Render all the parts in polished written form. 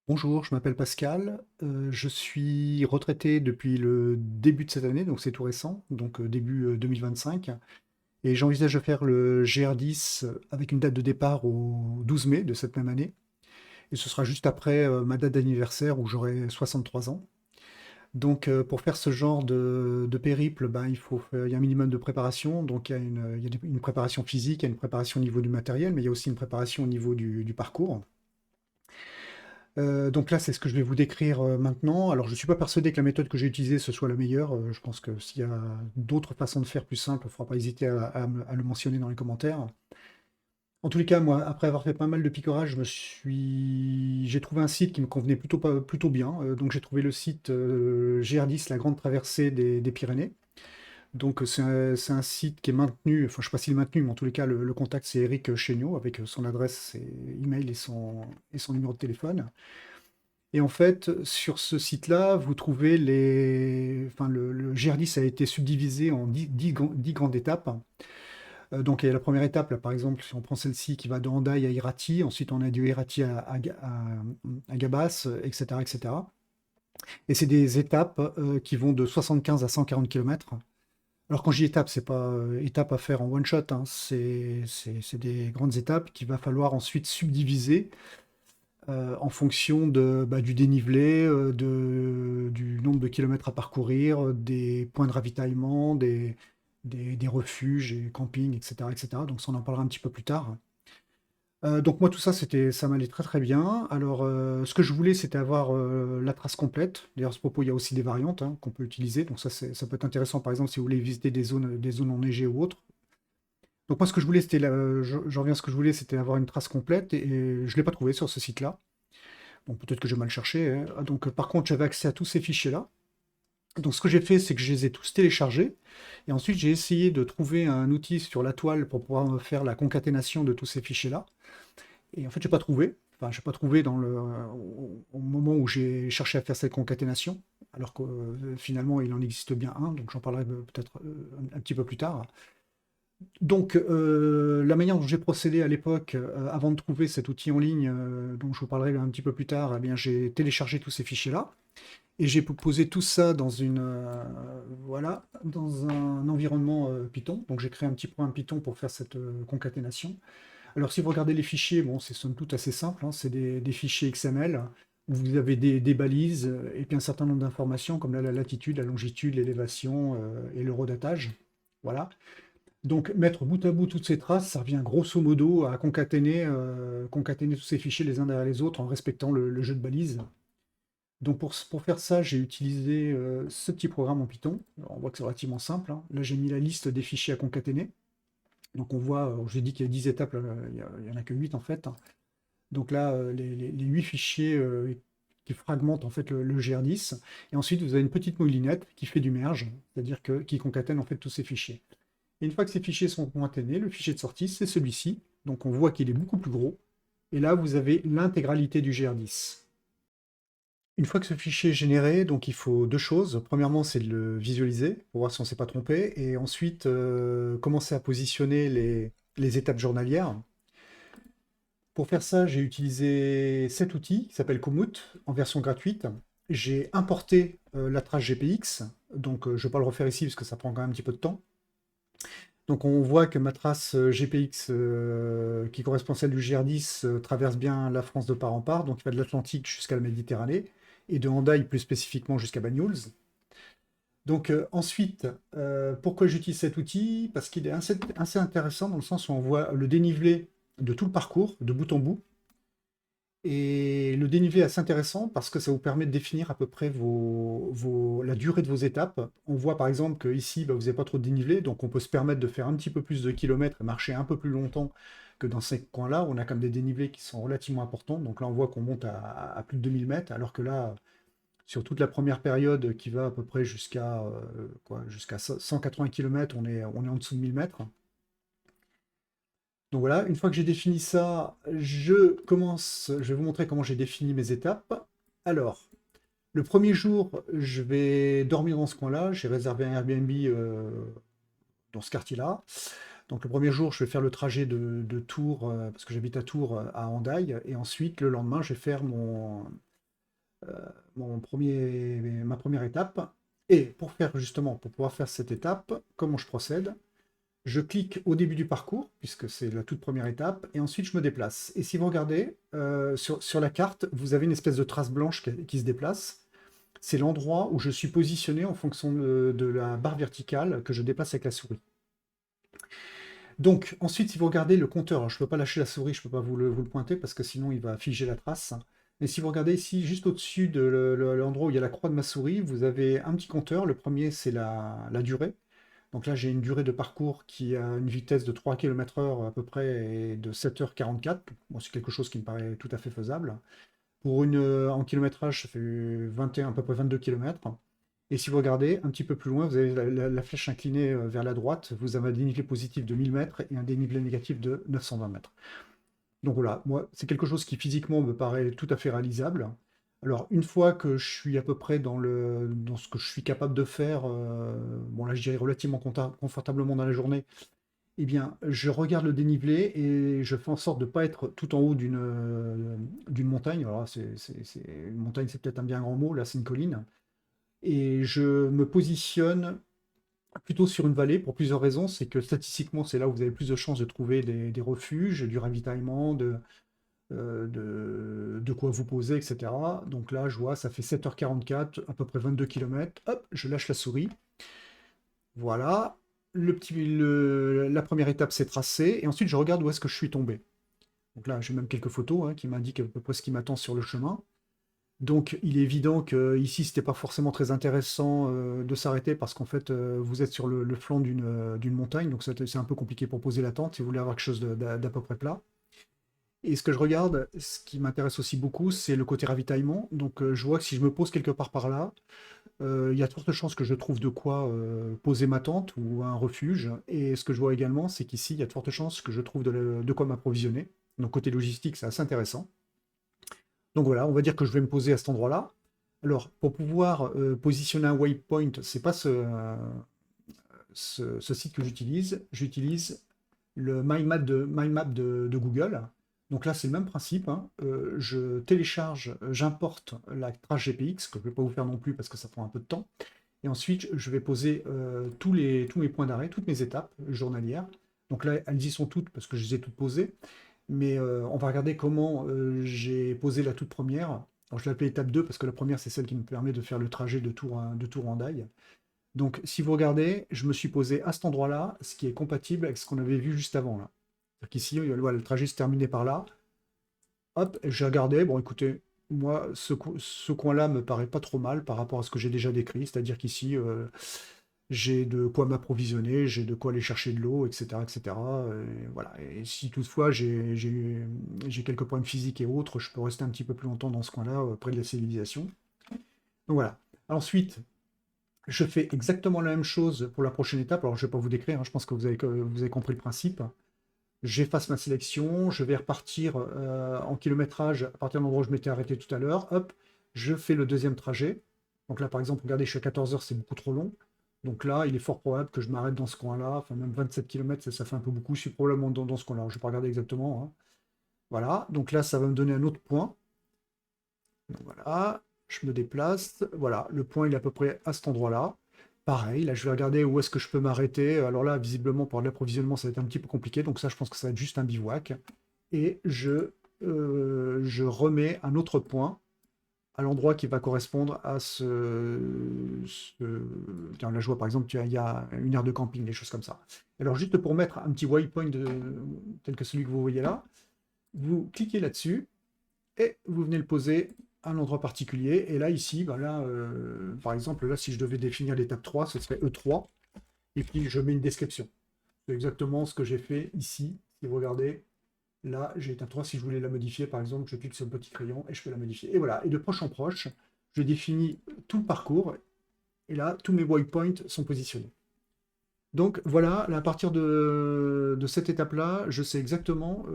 Bonjour, je m'appelle Pascal. Je suis retraité depuis le début de cette année, donc c'est tout récent, donc début 2025. Et j'envisage de faire le GR10 avec une date de départ au 12 mai de cette même année. Et ce sera juste après ma date d'anniversaire où j'aurai 63 ans. Donc pour faire ce genre de périple, ben, il y a un minimum de préparation. Donc il y a une préparation physique, il y a une préparation au niveau du matériel, mais il y a aussi une préparation au niveau du parcours. Donc là, c'est ce que je vais vous décrire maintenant. Alors, je ne suis pas persuadé que la méthode que j'ai utilisée, ce soit la meilleure. Je pense que s'il y a d'autres façons de faire plus simples, il ne faudra pas hésiter à le mentionner dans les commentaires. En tous les cas, moi, après avoir fait pas mal de picorage, j'ai trouvé un site qui me convenait plutôt bien. Donc, j'ai trouvé le site GR10, la Grande Traversée des Pyrénées. Donc, c'est un site qui est maintenu, enfin, je ne sais pas s'il est maintenu, mais en tous les cas, le contact, c'est Eric Chéniaud, avec son adresse, ses email et son numéro de téléphone. Et en fait, sur ce site-là, vous trouvez enfin, le GR10 a été subdivisé en 10 grandes étapes. Donc, il y a la première étape, là, par exemple, si on prend celle-ci qui va de Hendaye à Irati, ensuite on a du Irati à Gabas, etc., etc. Et cetera. Et c'est des étapes qui vont de 75 à 140 km. Alors, quand je dis étape, c'est pas étape à faire en one shot, hein, c'est des grandes étapes qu'il va falloir ensuite subdiviser en fonction du dénivelé, du nombre de kilomètres à parcourir, des points de ravitaillement, des refuges et campings, etc., etc. Donc ça, on en parlera un petit peu plus tard. Donc moi, tout ça, ça m'allait très très bien. Alors, ce que je voulais, c'était avoir la trace complète. D'ailleurs, à ce propos, il y a aussi des variantes hein, qu'on peut utiliser. Donc ça peut être intéressant, par exemple, si vous voulez visiter des zones enneigées ou autres. Donc moi, ce que je voulais, je reviens à ce que je voulais, c'était avoir une trace complète et je ne l'ai pas trouvé sur ce site-là. Bon, peut-être que j'ai mal cherché, hein. Donc, par contre, j'avais accès à tous ces fichiers-là. Donc, ce que j'ai fait, c'est que je les ai tous téléchargés. Et ensuite, j'ai essayé de trouver un outil sur la toile pour pouvoir me faire la concaténation de tous ces fichiers-là. Et en fait, j'ai pas trouvé. Enfin, j'ai pas trouvé au moment où j'ai cherché à faire cette concaténation. Alors que finalement, il en existe bien un. Donc, j'en parlerai peut-être un petit peu plus tard. Donc, la manière dont j'ai procédé à l'époque, avant de trouver cet outil en ligne, dont je vous parlerai un petit peu plus tard, eh bien, j'ai téléchargé tous ces fichiers-là et j'ai posé tout ça voilà, dans un environnement Python. Donc, j'ai créé un petit programme Python pour faire cette concaténation. Alors, si vous regardez les fichiers, bon, c'est somme toute assez simple, hein, c'est des fichiers XML où vous avez des balises et puis un certain nombre d'informations comme la latitude, la longitude, l'élévation et l'eurodatage. Voilà. Donc, mettre bout à bout toutes ces traces, ça revient grosso modo à concaténer tous ces fichiers les uns derrière les autres en respectant le jeu de balises. Donc, pour faire ça, j'ai utilisé ce petit programme en Python. Alors, on voit que c'est relativement simple, hein. Là, j'ai mis la liste des fichiers à concaténer. Donc, on voit, j'ai dit qu'il y a 10 étapes, là, il n'y en a que 8 en fait. Donc là, les 8 fichiers qui fragmentent en fait le GR10. Et ensuite, vous avez une petite moulinette qui fait du merge, c'est-à-dire qui concatène en fait tous ces fichiers. Et une fois que ces fichiers sont concaténés, le fichier de sortie, c'est celui-ci. Donc on voit qu'il est beaucoup plus gros. Et là, vous avez l'intégralité du GR10. Une fois que ce fichier est généré, donc il faut deux choses. Premièrement, c'est de le visualiser pour voir si on ne s'est pas trompé. Et ensuite, commencer à positionner les étapes journalières. Pour faire ça, j'ai utilisé cet outil qui s'appelle Komoot en version gratuite. J'ai importé la trace GPX. Donc je ne vais pas le refaire ici parce que ça prend quand même un petit peu de temps. Donc on voit que ma trace GPX qui correspond à celle du GR10 traverse bien la France de part en part, donc il va de l'Atlantique jusqu'à la Méditerranée, et de Hendaye plus spécifiquement jusqu'à Banyuls. Donc ensuite, pourquoi j'utilise cet outil? Parce qu'il est assez intéressant dans le sens où on voit le dénivelé de tout le parcours, de bout en bout. Et le dénivelé est assez intéressant parce que ça vous permet de définir à peu près la durée de vos étapes. On voit par exemple qu'ici, vous n'avez pas trop de dénivelé, donc on peut se permettre de faire un petit peu plus de kilomètres et marcher un peu plus longtemps que dans ces coins-là, où on a quand même des dénivelés qui sont relativement importants. Donc là, on voit qu'on monte à plus de 2000 mètres, alors que là, sur toute la première période qui va à peu près jusqu'à 180 km, on est en dessous de 1000 mètres. Donc voilà, une fois que j'ai défini ça, je vais vous montrer comment j'ai défini mes étapes. Alors, le premier jour, je vais dormir dans ce coin-là. J'ai réservé un Airbnb dans ce quartier-là. Donc le premier jour, je vais faire le trajet de Tours, parce que j'habite à Tours, à Hendaye. Et ensuite, le lendemain, je vais faire ma première étape. Et pour faire justement, pour pouvoir faire cette étape, comment je procède? Je clique au début du parcours, puisque c'est la toute première étape, et ensuite je me déplace. Et si vous regardez, sur la carte, vous avez une espèce de trace blanche qui se déplace. C'est l'endroit où je suis positionné en fonction de la barre verticale que je déplace avec la souris. Donc, ensuite, si vous regardez le compteur, alors je ne peux pas lâcher la souris, je ne peux pas vous le pointer parce que sinon il va figer la trace. Mais si vous regardez ici, juste au-dessus de l'endroit où il y a la croix de ma souris, vous avez un petit compteur. Le premier, c'est la durée. Donc là, j'ai une durée de parcours qui a une vitesse de 3 km/h à peu près et de 7h44. Bon, c'est quelque chose qui me paraît tout à fait faisable. En kilométrage, ça fait 21, à peu près 22 km. Et si vous regardez un petit peu plus loin, vous avez la flèche inclinée vers la droite, vous avez un dénivelé positif de 1000 mètres et un dénivelé négatif de 920 mètres. Donc voilà, moi, c'est quelque chose qui physiquement me paraît tout à fait réalisable. Alors, une fois que je suis à peu près dans ce que je suis capable de faire, bon là, je dirais relativement confortablement dans la journée, eh bien, je regarde le dénivelé et je fais en sorte de ne pas être tout en haut d'une montagne. Alors là, une montagne, c'est peut-être un bien grand mot, là, c'est une colline. Et je me positionne plutôt sur une vallée pour plusieurs raisons. C'est que statistiquement, c'est là où vous avez plus de chances de trouver des refuges, du ravitaillement, de quoi vous poser, etc. Donc là, je vois, ça fait 7h44, à peu près 22 km. Hop, je lâche la souris. Voilà. La première étape, c'est tracé. Et ensuite, je regarde où est-ce que je suis tombé. Donc là, j'ai même quelques photos qui m'indiquent à peu près ce qui m'attend sur le chemin. Donc, il est évident que ici, c'était pas forcément très intéressant de s'arrêter parce qu'en fait, vous êtes sur le flanc d'une montagne, donc c'est un peu compliqué pour poser la tente si vous voulez avoir quelque chose d'à peu près plat. Et ce que je regarde, ce qui m'intéresse aussi beaucoup, c'est le côté ravitaillement. Donc, je vois que si je me pose quelque part par là, il y a de fortes chances que je trouve de quoi poser ma tente ou un refuge. Et ce que je vois également, c'est qu'ici, il y a de fortes chances que je trouve de quoi m'approvisionner. Donc, côté logistique, c'est assez intéressant. Donc voilà, on va dire que je vais me poser à cet endroit-là. Alors, pour pouvoir positionner un waypoint, c'est pas ce site que j'utilise. J'utilise le My Map de Google. Donc là, c'est le même principe, hein. Je télécharge, j'importe la trace GPX, que je ne vais pas vous faire non plus parce que ça prend un peu de temps. Et ensuite, je vais poser tous mes points d'arrêt, toutes mes étapes journalières. Donc là, elles y sont toutes parce que je les ai toutes posées. Mais on va regarder comment j'ai posé la toute première. Alors, je l'appelle étape 2 parce que la première, c'est celle qui me permet de faire le trajet de Tours-en-Daille. Donc, si vous regardez, je me suis posé à cet endroit-là, ce qui est compatible avec ce qu'on avait vu juste avant là. C'est-à-dire qu'ici, voilà, le trajet se terminait par là. Hop, j'ai regardé. Bon, écoutez, moi, ce coin-là me paraît pas trop mal par rapport à ce que j'ai déjà décrit. C'est-à-dire qu'ici, j'ai de quoi m'approvisionner, j'ai de quoi aller chercher de l'eau, etc., etc. Voilà. Et si toutefois j'ai quelques problèmes physiques et autres, je peux rester un petit peu plus longtemps dans ce coin-là, près de la civilisation. Donc voilà. Ensuite, je fais exactement la même chose pour la prochaine étape. Alors, je ne vais pas vous décrire, hein, je pense que vous avez compris le principe. J'efface ma sélection, je vais repartir en kilométrage à partir de l'endroit où je m'étais arrêté tout à l'heure. Hop, je fais le deuxième trajet. Donc là, par exemple, regardez, je suis à 14 heures, c'est beaucoup trop long. Donc là, il est fort probable que je m'arrête dans ce coin-là. Enfin, même 27 km, ça fait un peu beaucoup. Je suis probablement dans ce coin-là. Je ne vais pas regarder exactement, hein. Voilà, donc là, ça va me donner un autre point. Donc voilà, je me déplace. Voilà, le point, il est à peu près à cet endroit-là. Pareil, là, je vais regarder où est-ce que je peux m'arrêter. Alors là, visiblement, pour l'approvisionnement, ça va être un petit peu compliqué. Donc ça, je pense que ça va être juste un bivouac. Et je remets un autre point à l'endroit qui va correspondre à tiens, là, je vois, par exemple, il y a une aire de camping, des choses comme ça. Alors, juste pour mettre un petit waypoint tel que celui que vous voyez là, vous cliquez là-dessus et vous venez le poser à un endroit particulier. Et là, ici, ben là, par exemple, là, si je devais définir l'étape 3, ce serait E3. Et puis, je mets une description. C'est exactement ce que j'ai fait ici. Si vous regardez, là, j'ai éteint 3. Si je voulais la modifier, par exemple, je clique sur le petit crayon et je peux la modifier. Et voilà. Et de proche en proche, je définis tout le parcours. Et là, tous mes waypoints sont positionnés. Donc voilà, là, à partir de cette étape-là, je sais exactement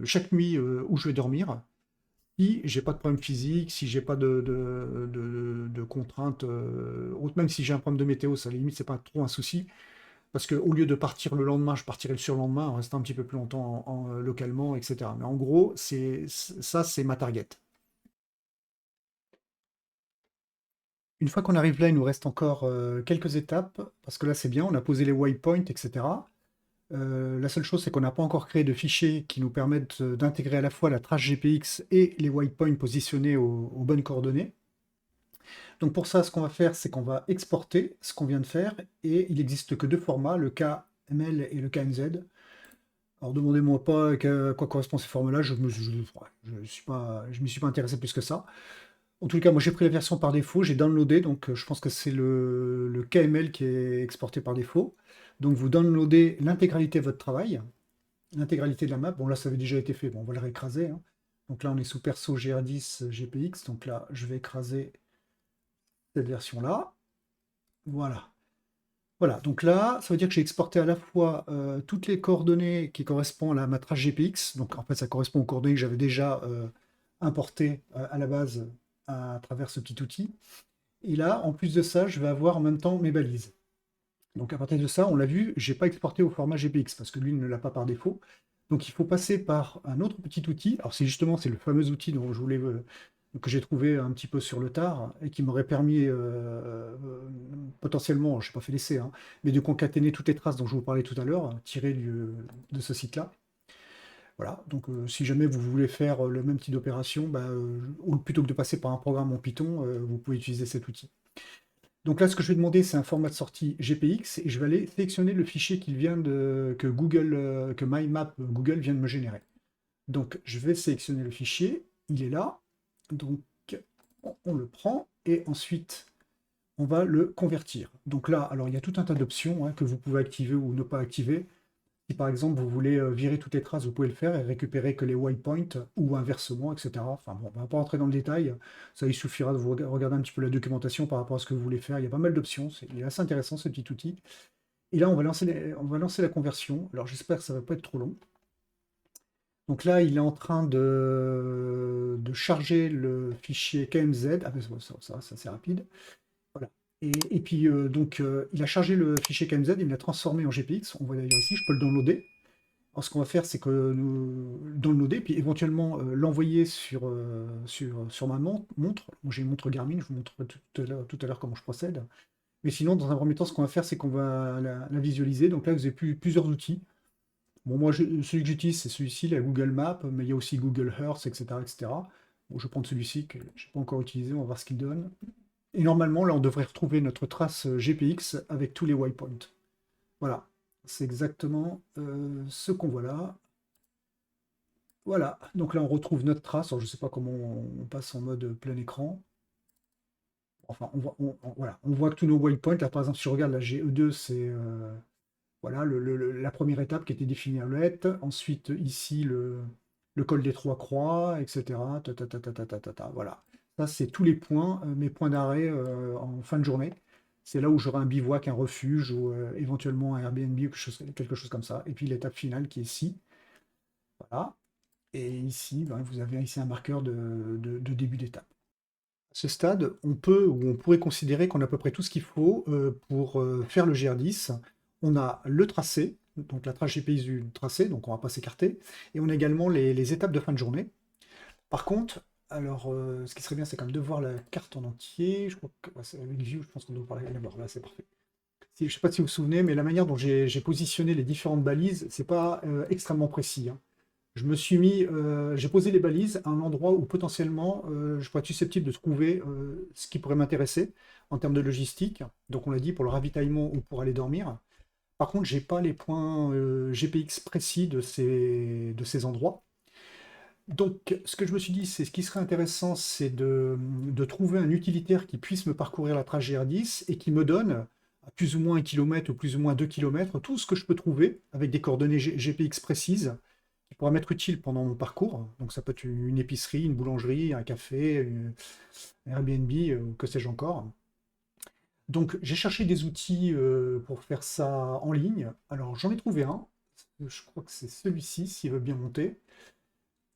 chaque nuit où je vais dormir. Si j'ai pas de problème physique, si j'ai pas de contraintes, même si j'ai un problème de météo, ça à la limite, c'est pas trop un souci. Parce qu'au lieu de partir le lendemain, je partirai le surlendemain en restant un petit peu plus longtemps localement, etc. Mais en gros, ça, c'est ma target. Une fois qu'on arrive là, il nous reste encore quelques étapes, parce que là c'est bien, on a posé les waypoints, etc. La seule chose, c'est qu'on n'a pas encore créé de fichiers qui nous permettent d'intégrer à la fois la trace GPX et les waypoints positionnés aux bonnes coordonnées. Donc pour ça, ce qu'on va faire, c'est qu'on va exporter ce qu'on vient de faire, et il n'existe que deux formats, le KML et le KNZ. Alors demandez-moi pas à quoi correspondent ces formats-là, je m'y suis pas intéressé plus que ça. En tout cas, moi j'ai pris la version par défaut, j'ai downloadé, donc je pense que c'est le KML qui est exporté par défaut. Donc vous downloadez l'intégralité de votre travail, l'intégralité de la map. Bon là ça avait déjà été fait, bon on va le réécraser, hein. Donc là on est sous perso GR10 GPX, donc là je vais écraser cette version-là. Voilà. Voilà, donc là, ça veut dire que j'ai exporté à la fois toutes les coordonnées qui correspondent à ma trace GPX. Donc en fait, ça correspond aux coordonnées que j'avais déjà importées à la base à travers ce petit outil. Et là, en plus de ça, je vais avoir en même temps mes balises. Donc à partir de ça, on l'a vu, j'ai pas exporté au format GPX parce que lui ne l'a pas par défaut. Donc il faut passer par un autre petit outil. Alors c'est le fameux outil dont je voulais que j'ai trouvé un petit peu sur le tard et qui m'aurait permis potentiellement, je n'ai pas fait l'essai, hein, mais de concaténer toutes les traces dont je vous parlais tout à l'heure, tirées de ce site-là. Voilà, donc si jamais vous voulez faire le même type d'opération, bah, ou plutôt que de passer par un programme en Python, vous pouvez utiliser cet outil. Donc là, ce que je vais demander, c'est un format de sortie GPX et je vais aller sélectionner le fichier que Google, que MyMap Google vient de me générer. Donc je vais sélectionner le fichier, il est là, donc on le prend et ensuite on va le convertir. Donc là, alors il y a tout un tas d'options que vous pouvez activer ou ne pas activer. Si par exemple vous voulez virer toutes les traces, vous pouvez le faire et récupérer que les waypoints ou inversement, etc. Enfin bon, on ne va pas rentrer dans le détail. Ça, il suffira de vous regarder un petit peu la documentation par rapport à ce que vous voulez faire. Il y a pas mal d'options. Il est assez intéressant ce petit outil. Et là, on va lancer la conversion. Alors j'espère que ça ne va pas être trop long. Donc là, il est en train de charger le fichier KMZ. Ah ben ça c'est rapide. Voilà. Et puis, il a chargé le fichier KMZ, il l'a transformé en GPX. On voit d'ailleurs ici, je peux le downloader. Alors, ce qu'on va faire, c'est que nous downloader, puis éventuellement l'envoyer sur ma montre. Moi, j'ai une montre Garmin, je vous montrerai tout à l'heure comment je procède. Mais sinon, dans un premier temps, ce qu'on va faire, c'est qu'on va la visualiser. Donc là, vous avez plusieurs outils. Bon, moi, celui que j'utilise, c'est celui-ci, la Google Maps, mais il y a aussi Google Earth, etc., etc. Bon, je vais prendre celui-ci que je n'ai pas encore utilisé, on va voir ce qu'il donne. Et normalement, là, on devrait retrouver notre trace GPX avec tous les waypoints. Voilà, c'est exactement ce qu'on voit là. Voilà, donc là, on retrouve notre trace. Alors, je ne sais pas comment on passe en mode plein écran. Enfin, voilà, on voit que tous nos waypoints, là, par exemple, si je regarde la GE2, c'est voilà, la première étape qui était définie à l'ouest. Ensuite, ici, le col des trois croix, etc. Voilà. Ça, c'est tous les points, mes points d'arrêt en fin de journée. C'est là où j'aurai un bivouac, un refuge, ou éventuellement un Airbnb, ou quelque chose comme ça. Et puis l'étape finale qui est ici. Voilà. Et ici, ben, vous avez ici un marqueur de début d'étape. À ce stade, on pourrait considérer qu'on a à peu près tout ce qu'il faut pour faire le GR10. On a le tracé, donc la trace GPX du tracé, donc on ne va pas s'écarter. Et on a également les étapes de fin de journée. Par contre, alors, ce qui serait bien, c'est quand même de voir la carte en entier. Je crois que avec View, je pense qu'on doit parler d'abord. Là, c'est parfait. Je ne sais pas si vous vous souvenez, mais la manière dont j'ai positionné les différentes balises, c'est pas extrêmement précis, hein. J'ai posé les balises à un endroit où potentiellement je pourrais être susceptible de trouver ce qui pourrait m'intéresser en termes de logistique. Donc on l'a dit pour le ravitaillement ou pour aller dormir. Par contre, j'ai pas les points GPX précis de ces endroits. Donc, ce que je me suis dit, c'est ce qui serait intéressant, c'est de trouver un utilitaire qui puisse me parcourir la trace GR10 et qui me donne à plus ou moins 1 km ou plus ou moins 2 km tout ce que je peux trouver avec des coordonnées GPX précises qui pourra m'être utile pendant mon parcours. Donc, ça peut être une épicerie, une boulangerie, un café, un Airbnb, ou que sais-je encore. Donc, j'ai cherché des outils pour faire ça en ligne. Alors, j'en ai trouvé un. Je crois que c'est celui-ci, s'il veut bien monter.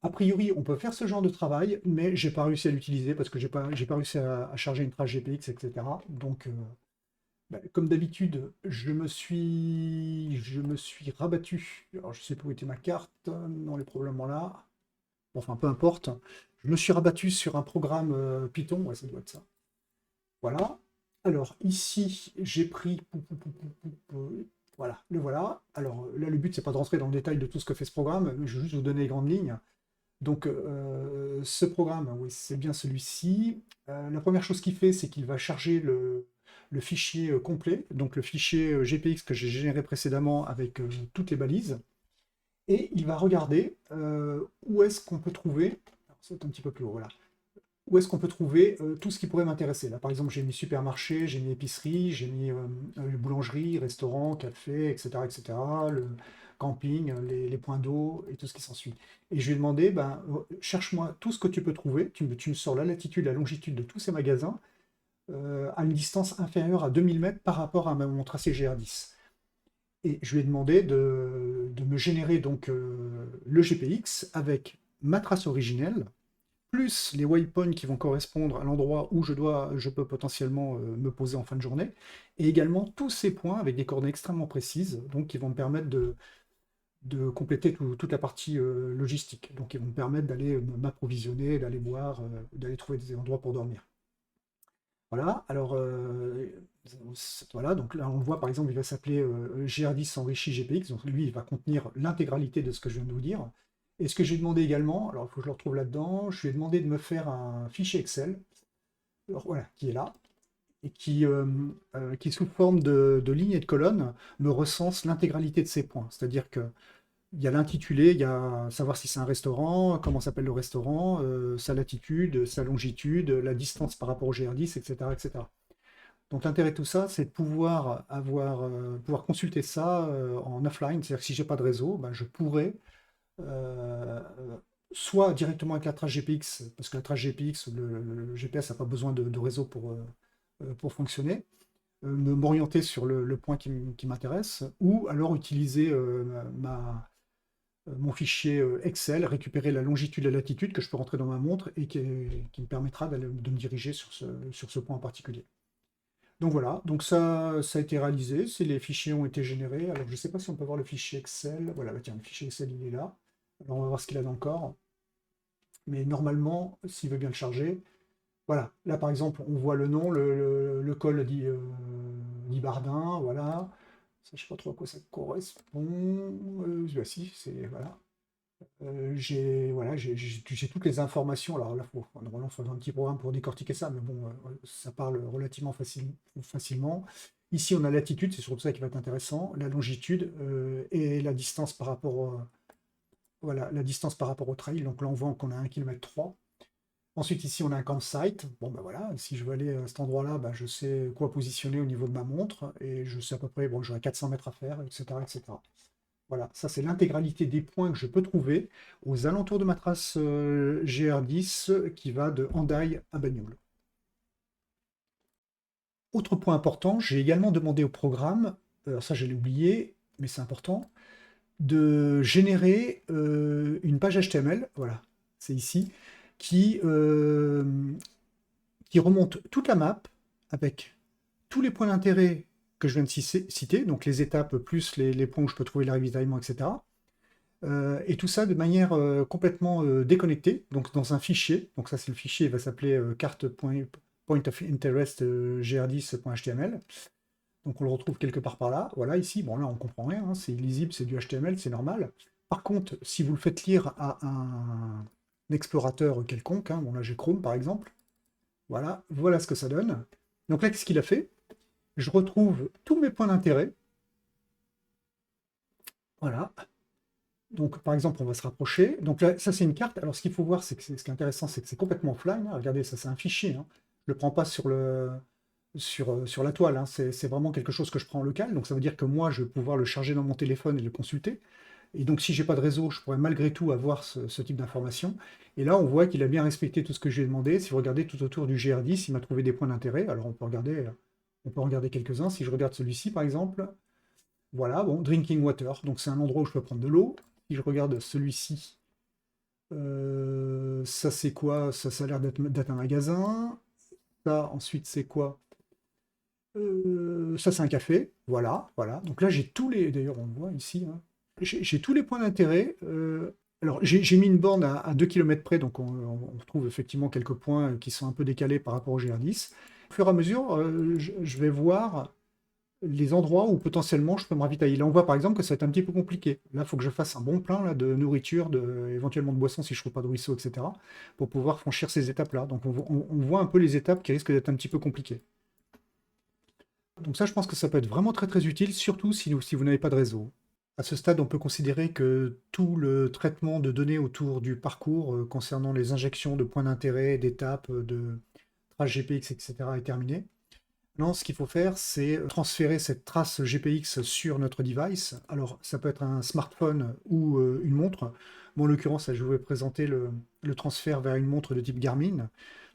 A priori, on peut faire ce genre de travail, mais j'ai pas réussi à l'utiliser parce que j'ai pas réussi à charger une trace GPX, etc. Donc, comme d'habitude, je me suis rabattu. Alors, je sais pas où était ma carte. Non, elle est probablement là. Bon, enfin, peu importe. Je me suis rabattu sur un programme Python. Ouais, ça doit être ça. Voilà. Alors ici, j'ai pris... Voilà, le voilà. Alors là, le but, c'est pas de rentrer dans le détail de tout ce que fait ce programme, mais je vais juste vous donner les grandes lignes. Donc ce programme, oui, c'est bien celui-ci. La première chose qu'il fait, c'est qu'il va charger le fichier complet, donc le fichier GPX que j'ai généré précédemment avec toutes les balises. Et il va regarder où est-ce qu'on peut trouver, alors, c'est un petit peu plus haut, voilà, où est-ce qu'on peut trouver tout ce qui pourrait m'intéresser. Là, par exemple, j'ai mis supermarché, j'ai mis épicerie, j'ai mis boulangerie, restaurant, café, etc., etc., le camping, les points d'eau et tout ce qui s'ensuit. Et je lui ai demandé, ben, cherche-moi tout ce que tu peux trouver, tu me sors la latitude, la longitude de tous ces magasins à une distance inférieure à 2000 mètres par rapport à mon tracé GR10. Et je lui ai demandé de me générer donc le GPX avec ma trace originelle, plus les waypoints qui vont correspondre à l'endroit où je peux potentiellement me poser en fin de journée, et également tous ces points avec des coordonnées extrêmement précises, donc qui vont me permettre de compléter toute la partie logistique. Donc ils vont me permettre d'aller m'approvisionner, d'aller boire, d'aller trouver des endroits pour dormir. Voilà, alors voilà, donc là on le voit par exemple, il va s'appeler GR10 enrichi GPX, donc lui il va contenir l'intégralité de ce que je viens de vous dire. Et ce que j'ai demandé également, alors il faut que je le retrouve là-dedans, je lui ai demandé de me faire un fichier Excel, alors, voilà, qui est là, et qui sous forme de lignes et de colonnes me recense l'intégralité de ces points. C'est-à-dire que il y a l'intitulé, il y a savoir si c'est un restaurant, comment s'appelle le restaurant, sa latitude, sa longitude, la distance par rapport au GR10, etc., etc. Donc l'intérêt de tout ça, c'est de pouvoir consulter ça en offline. C'est-à-dire que si j'ai pas de réseau, ben, je pourrais euh, soit directement avec la trace GPX, parce que la trace GPX, le GPS n'a pas besoin de réseau pour fonctionner, m'orienter sur le point qui m'intéresse, ou alors utiliser mon fichier Excel, récupérer la longitude et la latitude que je peux rentrer dans ma montre et qui me permettra de me diriger sur ce point en particulier. Donc voilà, donc ça a été réalisé, les fichiers ont été générés. Alors je ne sais pas si on peut voir le fichier Excel. Voilà, bah tiens, le fichier Excel il est là. Alors on va voir ce qu'il a dans le corps. Mais normalement, s'il veut bien le charger, voilà. Là par exemple, on voit le nom, le col dit Bardin, voilà. Ça, je ne sais pas trop à quoi ça correspond. Bah, si, c'est voilà. J'ai voilà, j'ai toutes les informations. Alors là, normalement, il faudra un petit programme pour décortiquer ça, mais bon, ça parle relativement facilement. Ici, on a latitude, c'est surtout ça qui va être intéressant, la longitude et la distance par rapport voilà, la distance par rapport au trail. Donc là, on voit qu'on a 1,3 km. Ensuite, ici, on a un campsite. Bon, ben voilà, si je veux aller à cet endroit-là, ben, je sais quoi positionner au niveau de ma montre et je sais à peu près, bon, j'aurai 400 mètres à faire, etc., etc. Voilà, ça c'est l'intégralité des points que je peux trouver aux alentours de ma trace GR10 qui va de Hendaye à Bagnols. Autre point important, j'ai également demandé au programme, ça je l'ai oublié, mais c'est important, de générer une page HTML, voilà, c'est ici, qui, euh, qui remonte toute la map avec tous les points d'intérêt que je viens de citer, donc les étapes plus les points où je peux trouver les ravitaillements, etc. Et tout ça de manière complètement déconnectée, donc dans un fichier. Donc ça, c'est le fichier, il va s'appeler carte.point of interest gr10.html. Donc on le retrouve quelque part par là. Voilà, ici, bon là on comprend rien, hein, c'est illisible, c'est du HTML, c'est normal. Par contre, si vous le faites lire à un explorateur quelconque, hein, bon là j'ai Chrome par exemple, voilà ce que ça donne. Donc là, qu'est-ce qu'il a fait? Je retrouve tous mes points d'intérêt. Voilà. Donc, par exemple, on va se rapprocher. Donc là, ça, c'est une carte. Alors, ce qu'il faut voir, c'est que ce qui est intéressant, c'est que c'est complètement offline, hein. Regardez, ça, c'est un fichier, hein. Je ne le prends pas sur la toile, hein. C'est vraiment quelque chose que je prends en local. Donc, ça veut dire que moi, je vais pouvoir le charger dans mon téléphone et le consulter. Et donc, si j'ai pas de réseau, je pourrais malgré tout avoir ce type d'information. Et là, on voit qu'il a bien respecté tout ce que je lui ai demandé. Si vous regardez tout autour du GR10, il m'a trouvé des points d'intérêt. Alors, on peut en regarder quelques-uns. Si je regarde celui-ci, par exemple, voilà, bon, drinking water. Donc, c'est un endroit où je peux prendre de l'eau. Si je regarde celui-ci, ça c'est quoi? Ça a l'air d'être un magasin. Ça, ensuite, c'est quoi? Ça, c'est un café. Voilà, voilà. Donc là, j'ai tous les. D'ailleurs, on le voit ici, hein. J'ai tous les points d'intérêt. Alors, j'ai mis une borne à 2 km près, donc on retrouve effectivement quelques points qui sont un peu décalés par rapport au GR10. Au fur et à mesure, je vais voir les endroits où potentiellement je peux me ravitailler. Là, on voit par exemple que ça va être un petit peu compliqué. Là, il faut que je fasse un bon plein là, de nourriture, éventuellement de boissons si je ne trouve pas de ruisseau, etc., pour pouvoir franchir ces étapes-là. Donc on voit un peu les étapes qui risquent d'être un petit peu compliquées. Donc ça, je pense que ça peut être vraiment très très utile, surtout si vous n'avez pas de réseau. À ce stade, on peut considérer que tout le traitement de données autour du parcours concernant les injections de points d'intérêt, d'étapes, de traces GPX, etc. est terminé. Non, ce qu'il faut faire, c'est transférer cette trace GPX sur notre device. Alors, ça peut être un smartphone ou une montre. Moi, en l'occurrence, je vais présenter le transfert vers une montre de type Garmin.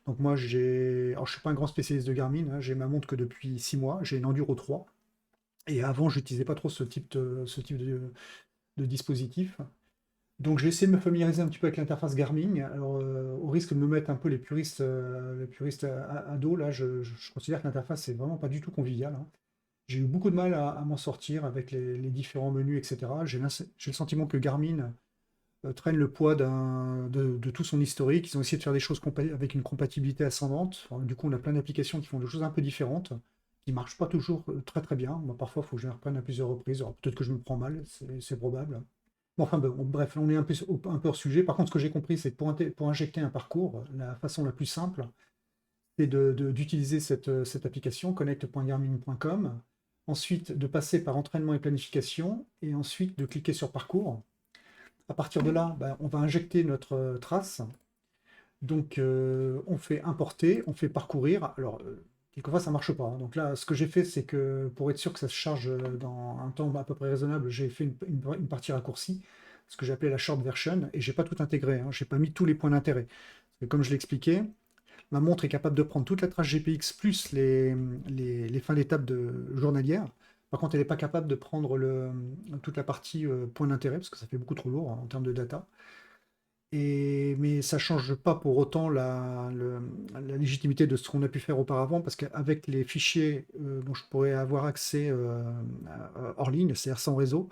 Donc moi, alors je suis pas un grand spécialiste de Garmin, hein. J'ai ma montre que depuis 6 mois. J'ai une Enduro 3. Et avant, je n'utilisais pas trop ce type de dispositif. Donc j'ai essayé de me familiariser un petit peu avec l'interface Garmin. Alors au risque de me mettre un peu les puristes à dos, là je considère que l'interface c'est vraiment pas du tout convivial, hein. J'ai eu beaucoup de mal à m'en sortir avec les différents menus, etc. J'ai le sentiment que Garmin traîne le poids de tout son historique. Ils ont essayé de faire des choses avec une compatibilité ascendante. Alors, du coup, on a plein d'applications qui font des choses un peu différentes, qui marchent pas toujours très très bien. Moi, parfois, il faut que je les reprenne à plusieurs reprises. Alors peut-être que je me prends mal, c'est probable. Bon, enfin, bon, bref, on est un peu hors sujet. Par contre, ce que j'ai compris, c'est que pour injecter un parcours, la façon la plus simple, c'est d'utiliser cette application connect.garmin.com, ensuite de passer par entraînement et planification, et ensuite de cliquer sur parcours. À partir de là, on va injecter notre trace. Donc, on fait importer, on fait parcourir. Alors, quelquefois, ça marche pas, hein. Donc là, ce que j'ai fait, c'est que pour être sûr que ça se charge dans un temps à peu près raisonnable, j'ai fait une partie raccourcie, ce que j'ai appelé la short version, et j'ai pas tout intégré, hein. J'ai pas mis tous les points d'intérêt. Parce que comme je l'expliquais, ma montre est capable de prendre toute la trace GPX plus les fins d'étape journalières. Par contre, elle n'est pas capable de prendre toute la partie point d'intérêt, parce que ça fait beaucoup trop lourd, hein, en termes de data. Mais ça ne change pas pour autant la légitimité de ce qu'on a pu faire auparavant, parce qu'avec les fichiers dont je pourrais avoir accès hors ligne, c'est-à-dire sans réseau,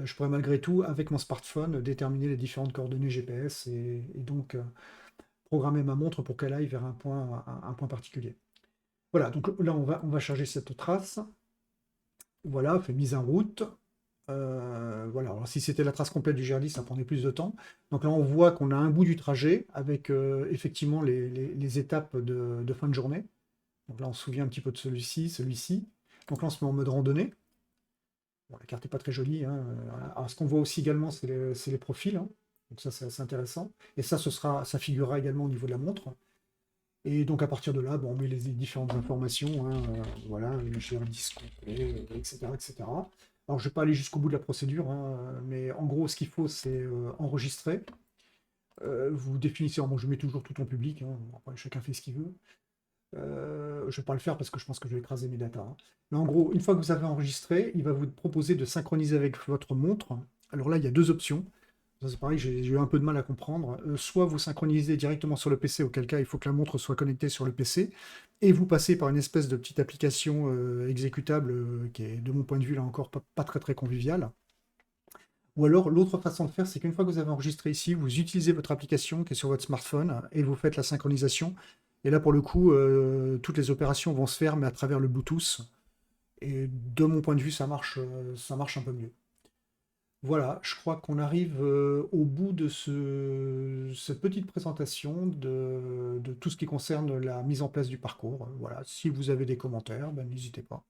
je pourrais malgré tout, avec mon smartphone, déterminer les différentes coordonnées GPS et donc programmer ma montre pour qu'elle aille vers un point particulier. Voilà, donc là, on va charger cette trace. Voilà, fait mise en route. Voilà, alors si c'était la trace complète du GRD, ça prendrait plus de temps. Donc là, on voit qu'on a un bout du trajet avec effectivement les étapes de fin de journée. Donc là, on se souvient un petit peu de celui-ci. Donc là, on se met en mode randonnée. Bon, la carte n'est pas très jolie, hein. Alors, ce qu'on voit aussi également, c'est les profils, hein. Donc ça, c'est assez intéressant. Et ça figurera également au niveau de la montre. Et donc à partir de là, on met les différentes informations, hein, voilà, le GR10 complet, etc., etc. Alors je ne vais pas aller jusqu'au bout de la procédure, hein, mais en gros, ce qu'il faut, c'est enregistrer. Vous définissez, moi je mets toujours tout en public, hein, après, chacun fait ce qu'il veut. Je ne vais pas le faire parce que je pense que je vais écraser mes datas, hein. Mais en gros, une fois que vous avez enregistré, il va vous proposer de synchroniser avec votre montre. Alors là, il y a deux options. Ça, c'est pareil, j'ai eu un peu de mal à comprendre. Soit vous synchronisez directement sur le PC, auquel cas il faut que la montre soit connectée sur le PC, et vous passez par une espèce de petite application exécutable qui est, de mon point de vue, là encore, pas très très conviviale. Ou alors, l'autre façon de faire, c'est qu'une fois que vous avez enregistré ici, vous utilisez votre application qui est sur votre smartphone et vous faites la synchronisation. Et là, pour le coup, toutes les opérations vont se faire, mais à travers le Bluetooth. Et de mon point de vue, ça marche un peu mieux. Voilà, je crois qu'on arrive au bout de cette petite présentation de tout ce qui concerne la mise en place du parcours. Voilà, si vous avez des commentaires, n'hésitez pas.